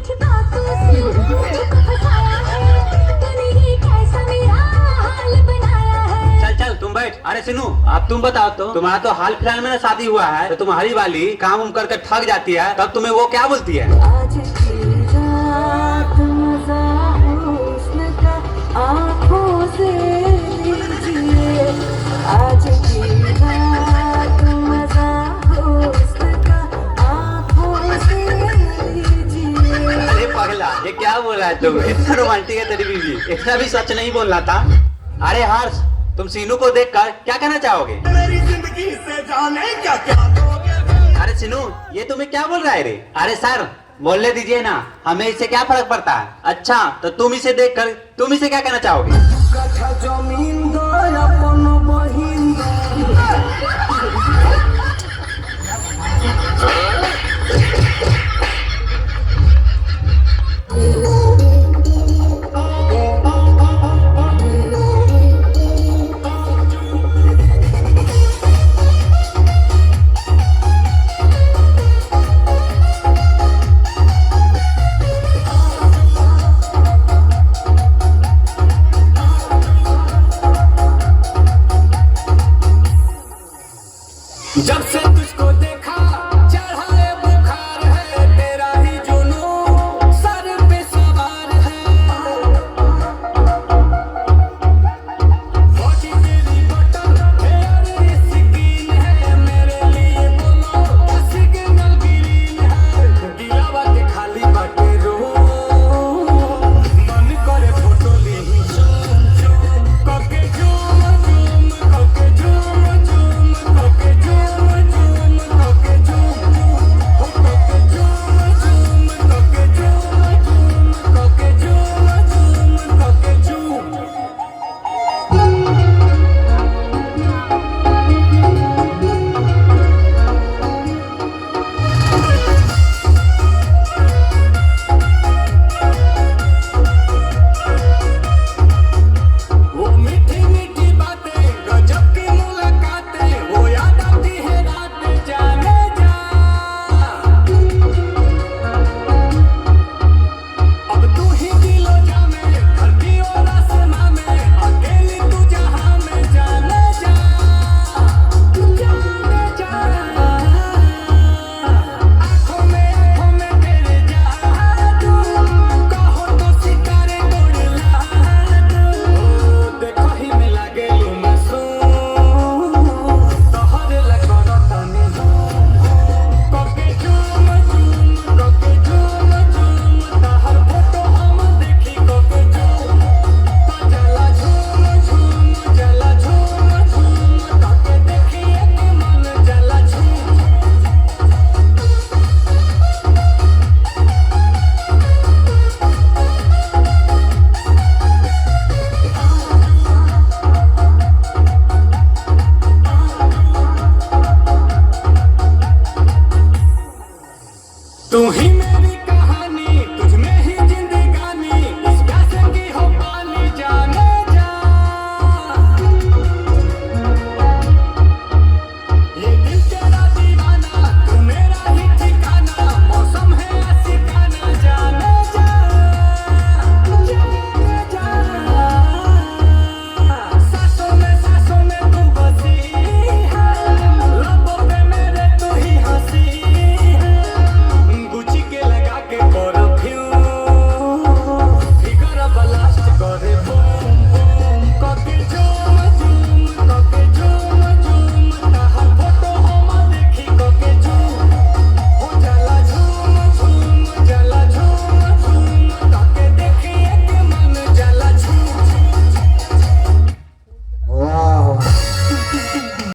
कुछ बातों से मुझको फंसाया है, तूने ये कैसा मेरा हाल बनाया है। चल चल तुम बैठ। अरे सिनू, अब तुम बताओ तो, तुम्हारा तो हाल फिलहाल में ना शादी हुआ है, तो तुम्हारी वाली काम उम करके थक जाती है, तब तुम्हें वो क्या बोलती है? आज की रात मजा हुस्न का आँखों से लीजिए, आज की रात मजा हुस्न का आँखों से लीजिए। अरे पगला, ये क्या बोल रहा है तुम? इतना रोमांटिक है तेरी बीवी, इतना भी सच नहीं बोलना था। अरे हर्ष, तुम सीनू को देखकर क्या कहना चाहोगे? मेरी जिंदगी से जाने क्या क्या दोगे। अरे सिनू, ये तुम्हें क्या बोल रहा है रे? अरे सर, बोलने दीजिए ना, हमें इससे क्या फर्क पड़ता है। अच्छा, तो तुम इसे देखकर तुम इसे क्या कहना चाहोगे? कट्ठा जमीन दो